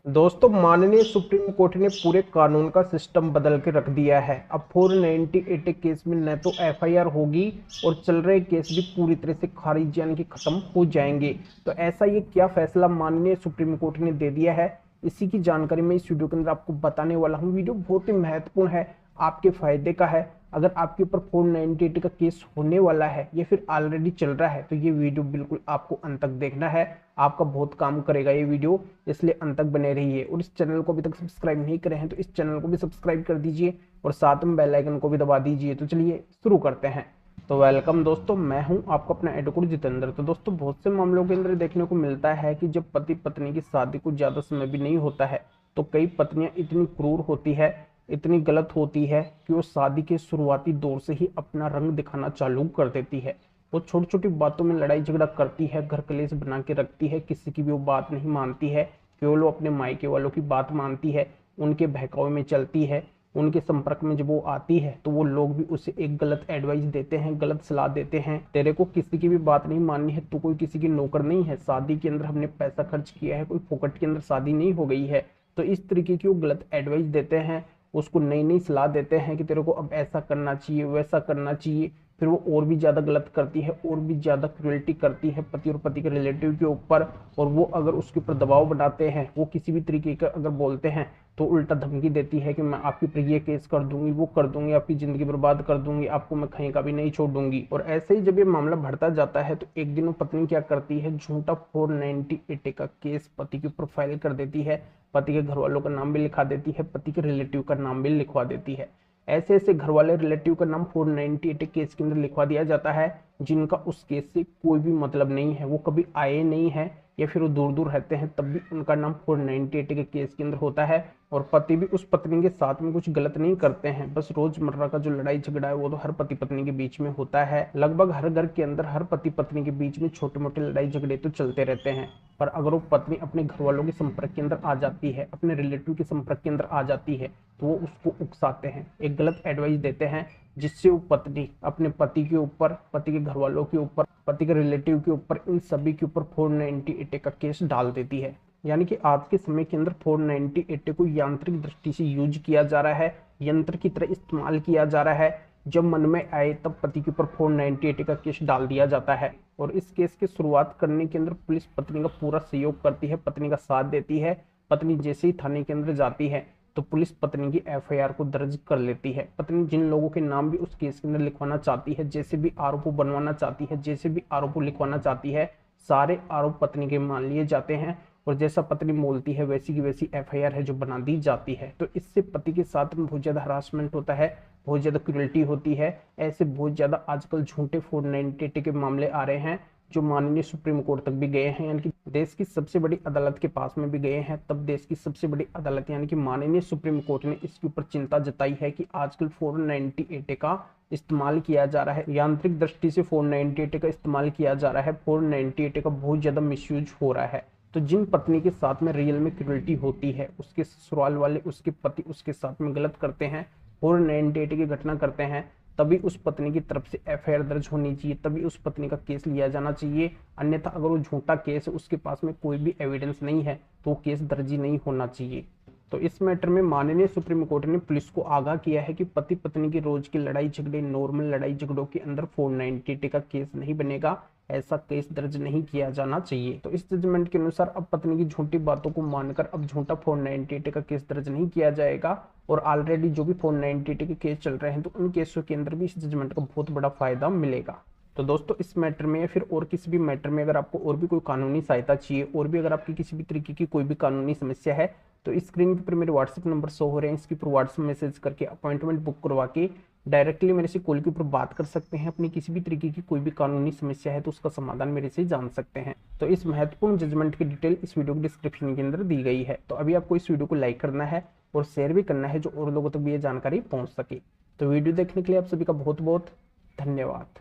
दोस्तों, माननीय supreme court ने पूरे कानून का सिस्टम बदल के रख दिया है। अब 498 केस में न तो एफआईआर होगी और चल रहे केस भी पूरी तरह से खारिज यानी कि खत्म हो जाएंगे। तो ऐसा ये क्या फैसला माननीय सुप्रीम कोर्ट ने दे दिया है, इसी की जानकारी मैं इस वीडियो के अंदर आपको बताने वाला हूँ। वीडियो बहुत ही महत्वपूर्ण है, आपके फायदे का है। अगर आपके ऊपर 498 का केस होने वाला है या फिर ऑलरेडी चल रहा है तो ये वीडियो बिल्कुल आपको अंत तक देखना है, आपका बहुत काम करेगा ये वीडियो, इसलिए अंत तक बने रहिए। और इस चैनल को अभी तक सब्सक्राइब नहीं करे हैं तो इस चैनल को भी सब्सक्राइब कर दीजिए और साथ में बेल आइकन को भी दबा दीजिए। तो चलिए शुरू करते हैं। तो वेलकम दोस्तों, मैं हूं आपका अपना एडवोकेट जितेंद्र। तो दोस्तों, बहुत से मामलों के अंदर देखने को मिलता है कि जब पति पत्नी की शादी को ज्यादा समय भी नहीं होता है तो कई पत्नियां इतनी क्रूर होती है, इतनी गलत होती है कि वो शादी के शुरुआती दौर से ही अपना रंग दिखाना चालू कर देती है। वो छोटी छोटी बातों में लड़ाई झगड़ा करती है, घर कलेश बना के रखती है, किसी की भी वो बात नहीं मानती है, केवल वो अपने मायके वालों की बात मानती है, उनके बहकावे में चलती है। उनके संपर्क में जब वो आती है तो वो लोग भी उसे एक गलत एडवाइस देते हैं, गलत सलाह देते हैं। तेरे को किसी की भी बात नहीं माननी है, तू कोई किसी की नौकर नहीं है, शादी के अंदर हमने पैसा खर्च किया है, कोई फोकट के अंदर शादी नहीं हो गई है। तो इस तरीके की वो गलत एडवाइस देते हैं, उसको नई नई सलाह देते हैं कि तेरे को अब ऐसा करना चाहिए, वैसा करना चाहिए। फिर वो और भी ज्यादा गलत करती है, और भी ज्यादा क्रुएल्टी करती है पति और पति के रिलेटिव के ऊपर। और वो अगर उसके ऊपर दबाव बनाते हैं, वो किसी भी तरीके का अगर बोलते हैं तो उल्टा धमकी देती है कि मैं आपके ऊपर ये केस कर दूंगी, वो कर दूंगी, आपकी जिंदगी बर्बाद कर दूंगी, आपको मैं कहीं का भी नहीं छोड़ दूंगी। और ऐसे ही जब ये मामला बढ़ता जाता है तो एक दिन वो पत्नी क्या करती है, झूठा 498 का केस पति के ऊपर फाइल कर देती है, पति के घर वालों का नाम भी लिखा देती है, पति के रिलेटिव का नाम भी लिखवा देती है। ऐसे ऐसे घर वाले रिलेटिव का नाम 498 केस के अंदर लिखवा दिया जाता है, जिनका उस केस से कोई भी मतलब नहीं है, वो कभी आए नहीं है या फिर वो दूर दूर रहते हैं, तब भी उनका नाम 498 के केस के अंदर होता है। और पति भी उस पत्नी के साथ में कुछ गलत नहीं करते हैं, बस रोजमर्रा का जो लड़ाई झगड़ा है वो तो हर पति पत्नी के बीच में होता है। लगभग हर घर के अंदर हर पति पत्नी के बीच में छोटे मोटे लड़ाई झगड़े तो चलते रहते हैं। पर अगर वो पत्नी अपने घर वालों के संपर्क के अंदर आ जाती है, अपने रिलेटिव के संपर्क के अंदर आ जाती है, तो वो उसको उकसाते हैं, एक गलत एडवाइस देते हैं, जिससे वो पत्नी अपने पति के ऊपर, पति के घर वालों के ऊपर, पति के रिलेटिव के ऊपर, इन सभी के ऊपर 498 का केस डाल देती है। यानी कि आज के समय के अंदर 498 को यांत्रिक दृष्टि से यूज किया जा रहा है, यंत्र की तरह इस्तेमाल किया जा रहा है। जब मन में आए तब पति के ऊपर 498 का केस डाल दिया जाता है। और इस केस की शुरुआत करने के अंदर पुलिस पत्नी का पूरा सहयोग करती है, पत्नी का साथ देती है। पत्नी जैसे ही थाने के अंदर जाती है तो पुलिस पत्नी की एफआईआर को दर्ज कर लेती है। पत्नी जिन लोगों के नाम भी उस केस के अंदर लिखवाना चाहती है, जैसे भी आरोप बनवाना चाहती है, जैसे भी आरोप लिखवाना चाहती है, सारे आरोप पत्नी के मान लिए जाते हैं। और जैसा पत्नी बोलती है वैसी की वैसी एफआईआर है जो बना दी जाती है। तो इससे पति के साथ में बहुत ज्यादा हरासमेंट होता है, बहुत ज्यादा क्रूरल्टी होती है। ऐसे बहुत ज्यादा आजकल झूठे 498 के मामले आ रहे हैं जो माननीय सुप्रीम कोर्ट तक भी गए हैं, यानी कि देश की सबसे बड़ी अदालत के पास में भी गए हैं। तब देश की सबसे बड़ी अदालत यानी कि माननीय सुप्रीम कोर्ट ने इसके ऊपर चिंता जताई है कि आजकल 498 का इस्तेमाल किया जा रहा है, यांत्रिक दृष्टि से 498 का इस्तेमाल किया जा रहा है, 498 का बहुत ज्यादा मिसयूज हो रहा है। तो जिन पत्नी के साथ में रियल में क्रूरल्टी होती है, उसके ससुराल वाले, उसके पति उसके साथ में गलत करते हैं, 498 की घटना करते हैं, तभी उस पत्नी की तरफ से एफआईआर दर्ज होनी चाहिए, तभी उस पत्नी का केस लिया जाना चाहिए। अन्यथा अगर वो झूठा केस है, उसके पास में कोई भी एविडेंस नहीं है, तो वो केस दर्ज ही नहीं होना चाहिए। तो इस मैटर में माननीय सुप्रीम कोर्ट ने पुलिस को आगाह किया है कि पति पत्नी की रोज की लड़ाई झगड़े, नॉर्मल लड़ाई झगड़ों के अंदर 498 का केस नहीं बनेगा, ऐसा केस दर्ज नहीं किया जाना चाहिए। तो इस जजमेंट के अनुसार अब पत्नी की झूठी बातों को मानकर अब झूठा 498 का केस दर्ज नहीं किया जाएगा। और ऑलरेडी जो भी 498 के केस चल रहे हैं तो उन केसों के अंदर भी इस जजमेंट का बहुत बड़ा फायदा मिलेगा। तो दोस्तों, इस मैटर में या फिर और किसी भी मैटर में अगर आपको और भी कोई कानूनी सहायता चाहिए, और भी अगर आपकी किसी भी तरीके की कोई भी कानूनी समस्या है, तो इस स्क्रीन के ऊपर मेरे व्हाट्सएप नंबर शो हो रहे हैं, इसके ऊपर व्हाट्सएप मैसेज करके अपॉइंटमेंट बुक करवा के डायरेक्टली मेरे से कॉल के ऊपर बात कर सकते हैं। अपनी किसी भी तरीके की कोई भी कानूनी समस्या है तो उसका समाधान मेरे से जान सकते हैं। तो इस महत्वपूर्ण जजमेंट की डिटेल इस वीडियो के डिस्क्रिप्शन के अंदर दी गई है। तो अभी आपको इस वीडियो को लाइक करना है और शेयर भी करना है, जो और लोगों तक भी ये जानकारी पहुंच सके। तो वीडियो देखने के लिए आप सभी का बहुत बहुत धन्यवाद।